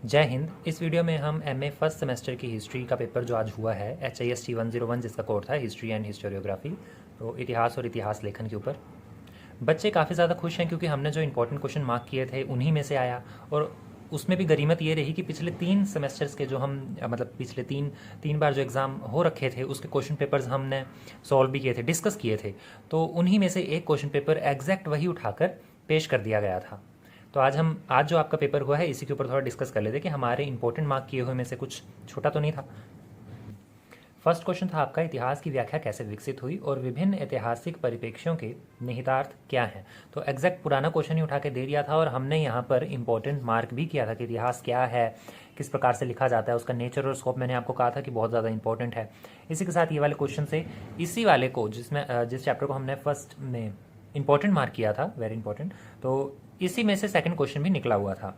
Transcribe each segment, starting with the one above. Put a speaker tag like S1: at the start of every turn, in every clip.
S1: जय हिंद। इस वीडियो में हम एमए फर्स्ट सेमेस्टर की हिस्ट्री का पेपर जो आज हुआ है HIST 101 जिसका कोड था हिस्ट्री एंड हिस्टोरियोग्राफी, तो इतिहास और इतिहास लेखन के ऊपर बच्चे काफ़ी ज़्यादा खुश हैं क्योंकि हमने जो इंपॉर्टेंट क्वेश्चन मार्क किए थे उन्हीं में से आया। और उसमें भी गरीमत ये रही कि पिछले 3 सेमेस्टर्स के जो हम मतलब पिछले तीन बार जो एग्ज़ाम हो रखे थे उसके क्वेश्चन पेपर्स हमने सॉल्व भी किए थे, डिस्कस किए थे। तो उन्हीं में से एक क्वेश्चन पेपर एग्जैक्ट वही उठाकर पेश कर दिया गया था। तो आज जो आपका पेपर हुआ है इसी के ऊपर थोड़ा डिस्कस कर लेते कि हमारे इंपॉर्टेंट मार्क किए हुए में से कुछ छोटा तो नहीं था। फर्स्ट क्वेश्चन था आपका, इतिहास की व्याख्या कैसे विकसित हुई और विभिन्न ऐतिहासिक परिप्रेक्ष्यों के निहितार्थ क्या हैं। तो एग्जैक्ट पुराना क्वेश्चन ही उठा के दे दिया था और हमने यहाँ पर इंपॉर्टेंट मार्क भी किया था कि इतिहास क्या है, किस प्रकार से लिखा जाता है, उसका नेचर और स्कोप मैंने आपको कहा था कि बहुत ज़्यादा इंपॉर्टेंट है। इसी के साथ ये वाले क्वेश्चन से इसी वाले को जिस चैप्टर को हमने फर्स्ट में इंपॉर्टेंट मार्क किया था, वेरी इंपॉर्टेंट, तो इसी में से सेकंड क्वेश्चन भी निकला हुआ था।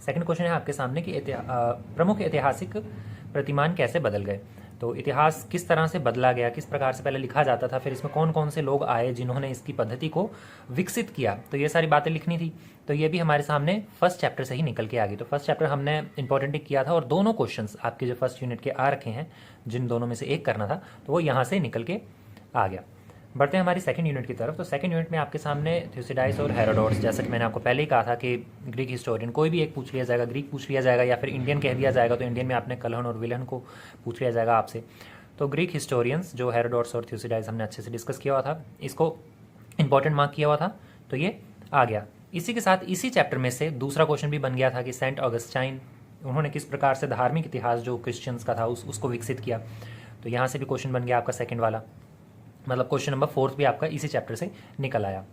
S1: सेकंड क्वेश्चन है आपके सामने कि प्रमुख ऐतिहासिक प्रतिमान कैसे बदल गए। तो इतिहास किस तरह से बदला गया, किस प्रकार से पहले लिखा जाता था, फिर इसमें कौन कौन से लोग आए जिन्होंने इसकी पद्धति को विकसित किया, तो ये सारी बातें लिखनी थी। तो ये भी हमारे सामने फर्स्ट चैप्टर से ही निकल के आ गई। तो फर्स्ट चैप्टर हमने इंपॉर्टेंट किया था और दोनों क्वेश्चंस आपके जो फर्स्ट यूनिट के आ रखे हैं, जिन दोनों में से एक करना था, तो वो यहाँ से निकल के आ गया। बढ़ते हैं हमारी सेकंड यूनिट की तरफ। तो सेकंड यूनिट में आपके सामने थ्यूसिडाइस और हेरोडोटस, जैसा कि मैंने आपको पहले ही कहा था कि ग्रीक हिस्टोरियन कोई भी एक पूछ लिया जाएगा, ग्रीक पूछ लिया जाएगा या फिर इंडियन कह दिया जाएगा। तो इंडियन में आपने कलहन और विलहन को पूछ लिया जाएगा आपसे। तो ग्रीक हिस्टोरियंस जो हेरोडोटस और थ्यूसिडाइस हमने अच्छे से डिस्कस किया हुआ था, इसको इंपॉर्टेंट मार्क किया हुआ था, तो ये आ गया। इसी के साथ इसी चैप्टर में से दूसरा क्वेश्चन भी बन गया था कि सेंट ऑगस्टाइन उन्होंने किस प्रकार से धार्मिक इतिहास जो क्रिश्चियंस का था उसको विकसित किया। तो यहाँ से भी क्वेश्चन बन गया आपका सेकंड वाला, मतलब क्वेश्चन नंबर 4 भी आपका इसी चैप्टर से निकल आया।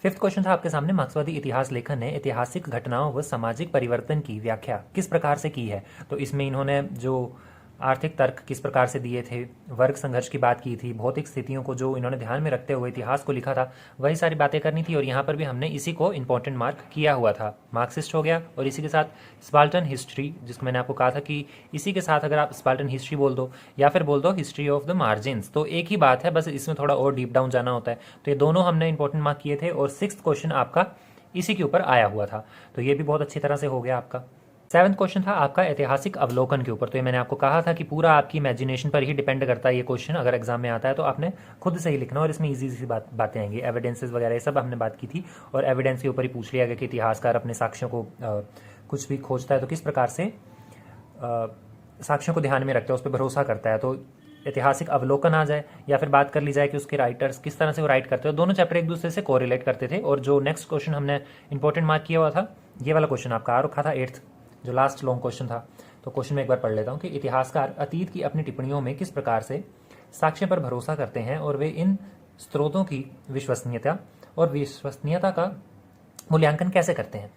S1: फिफ्थ क्वेश्चन था आपके सामने, मार्क्सवादी इतिहास लेखन ने ऐतिहासिक घटनाओं व सामाजिक परिवर्तन की व्याख्या किस प्रकार से की है। तो इसमें इन्होंने जो आर्थिक तर्क किस प्रकार से दिए थे, वर्ग संघर्ष की बात की थी, भौतिक स्थितियों को जो इन्होंने ध्यान में रखते हुए इतिहास को लिखा था, वही सारी बातें करनी थी। और यहाँ पर भी हमने इसी को इंपॉर्टेंट मार्क किया हुआ था। मार्क्सिस्ट हो गया और इसी के साथ स्पार्टन हिस्ट्री, जिसको मैंने आपको कहा था कि इसी के साथ अगर आप स्पार्टन हिस्ट्री बोल दो या फिर बोल दो हिस्ट्री ऑफ द मार्जिन्स, तो एक ही बात है, बस इसमें थोड़ा और डीप डाउन जाना होता है। तो ये दोनों हमने इंपॉर्टेंट मार्क किए थे और सिक्स्थ क्वेश्चन आपका इसी के ऊपर आया हुआ था। तो ये भी बहुत अच्छी तरह से हो गया आपका। सेवन्थ क्वेश्चन था आपका ऐतिहासिक अवलोकन के ऊपर। तो ये मैंने आपको कहा था कि पूरा आपकी इमेजिनेशन पर ही डिपेंड करता है ये क्वेश्चन। अगर एग्जाम में आता है तो आपने खुद से ही लिखना और इसमें इजी सी बातें आएंगी, एविडेंसेस वगैरह ये सब हमने बात की थी। और एविडेंस के ऊपर ही पूछ लिया गया कि इतिहासकार अपने साक्ष्यों को कुछ भी खोजता है तो किस प्रकार से साक्ष्यों को ध्यान में रखता है, उस पर भरोसा करता है। तो ऐतिहासिक अवलोकन आ जाए या फिर बात कर ली जाए कि उसके राइटर्स किस तरह से वो राइट करते हैं। दोनों चैप्टर एक दूसरे से कोरिलेट करते थे। और जो नेक्स्ट क्वेश्चन हमने इंपॉर्टेंट मार्क किया हुआ था, ये वाला क्वेश्चन आपका आ रखा था 8th, जो लास्ट लॉन्ग क्वेश्चन था। तो क्वेश्चन में एक बार पढ़ लेता हूँ कि इतिहासकार अतीत की अपनी टिप्पणियों में किस प्रकार से साक्ष्य पर भरोसा करते हैं और वे इन स्रोतों की विश्वसनीयता का मूल्यांकन कैसे करते हैं।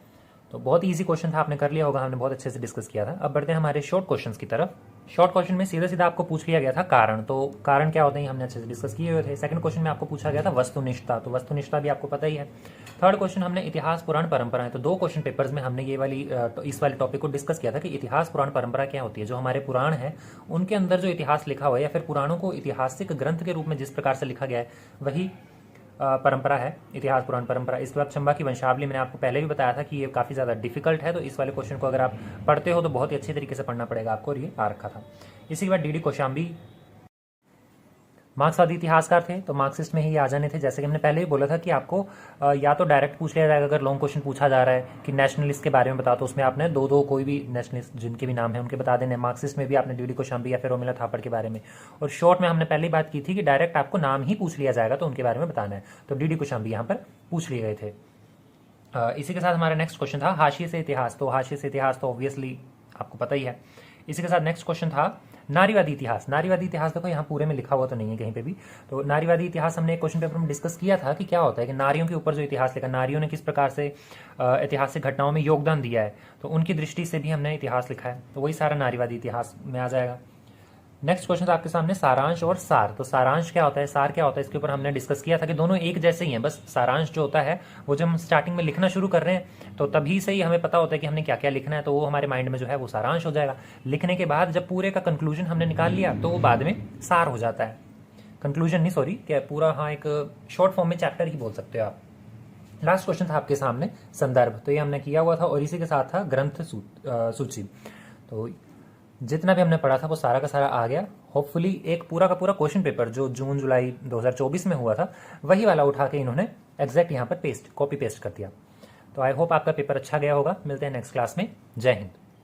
S1: तो बहुत ईजी क्वेश्चन था, आपने कर लिया होगा, हमने बहुत अच्छे से डिस्कस किया था। अब बढ़ते हैं हमारे शॉर्ट क्वेश्चंस की तरफ। शॉर्ट क्वेश्चन में सीधा सीधा आपको पूछ लिया गया था कारण। तो कारण क्या होते हैं हमने अच्छे से डिस्कस किए हुए थे। सेकंड क्वेश्चन में आपको पूछा गया था वस्तुनिष्ठता, तो वस्तुनिष्ठता भी आपको पता ही है। थर्ड क्वेश्चन हमने इतिहास पुराण परंपराएं। तो 2 क्वेश्चन पेपर्स में हमने इस वाले टॉपिक को डिस्कस किया था कि इतिहास पुराण परंपरा क्या होती है। जो हमारे पुराण है उनके अंदर जो इतिहास लिखा हुआ है या फिर पुराणों को ऐतिहासिक ग्रंथ के रूप में जिस प्रकार से लिखा गया है वही परंपरा है, इतिहास पुराण परंपरा। इसके बाद चंबा की वंशावली मैंने आपको पहले भी बताया था कि ये काफ़ी ज़्यादा डिफिकल्ट है। तो इस वाले क्वेश्चन को अगर आप पढ़ते हो तो बहुत ही अच्छे तरीके से पढ़ना पड़ेगा आपको, और ये आ रखा था। इसी के बाद डीडी कौशाम्बी मार्क्सवादी इतिहासकार थे, तो मार्क्सिस्ट में ही आ जाने थे। जैसे कि हमने पहले ही बोला था कि आपको या तो डायरेक्ट पूछ लिया जाएगा, अगर लॉन्ग क्वेश्चन पूछा जा रहा है कि नेशनलिस्ट के बारे में बताओ, तो उसमें आपने दो कोई भी नेशनलिस्ट जिनके भी नाम है उनके बता देने। मार्क्सिस्ट में भी आपने डीडी कौशाम्बी या फिर रोमिला थापड़ के बारे में। और शॉर्ट में हमने पहले ही बात की थी कि डायरेक्ट आपको नाम ही पूछ लिया जाएगा तो उनके बारे में बताना है। तो डीडी कौशाम्बी यहाँ पर पूछ लिए गए थे। इसी के साथ हमारा नेक्स्ट क्वेश्चन था हाशिए से इतिहास। तो हाशिए से इतिहास तो ऑब्वियसली आपको पता ही है। इसी के साथ नेक्स्ट क्वेश्चन था नारीवादी इतिहास। नारीवादी इतिहास देखो यहाँ पूरे में लिखा हुआ तो नहीं है कहीं पे भी। तो नारीवादी इतिहास हमने एक क्वेश्चन पेपर में डिस्कस किया था कि क्या होता है कि नारियों के ऊपर जो इतिहास लिखा, नारियों ने किस प्रकार से ऐतिहासिक घटनाओं में योगदान दिया है, तो उनकी दृष्टि से भी हमने इतिहास लिखा है। तो वही सारा नारीवादी इतिहास में आ जाएगा। नेक्स्ट क्वेश्चन था आपके सामने सारांश और सार। तो सारांश क्या होता है, सार क्या होता है, इसके ऊपर हमने डिस्कस किया था कि दोनों एक जैसे ही हैं। बस सारांश जो होता है वो जब हम स्टार्टिंग में लिखना शुरू कर रहे हैं तो तभी से ही हमें पता होता है कि हमने क्या क्या लिखना है, तो वो हमारे माइंड में जो है वो सारांश हो जाएगा। लिखने के बाद जब पूरे का कंक्लूजन हमने निकाल लिया तो वो बाद में सार हो जाता है। कंक्लूजन नहीं, सॉरी, क्या पूरा, हाँ, एक शॉर्ट फॉर्म में चैप्टर ही बोल सकते हो आप। लास्ट क्वेश्चन था आपके सामने संदर्भ, तो ये हमने किया हुआ था और इसी के साथ था ग्रंथ सूची। तो जितना भी हमने पढ़ा था वो सारा का सारा आ गया। होपफुली एक पूरा का पूरा क्वेश्चन पेपर जो जून जुलाई 2024 में हुआ था वही वाला उठा के इन्होंने एग्जैक्ट यहाँ पर कॉपी पेस्ट कर दिया। तो आई होप आपका पेपर अच्छा गया होगा। मिलते हैं नेक्स्ट क्लास में। जय हिंद।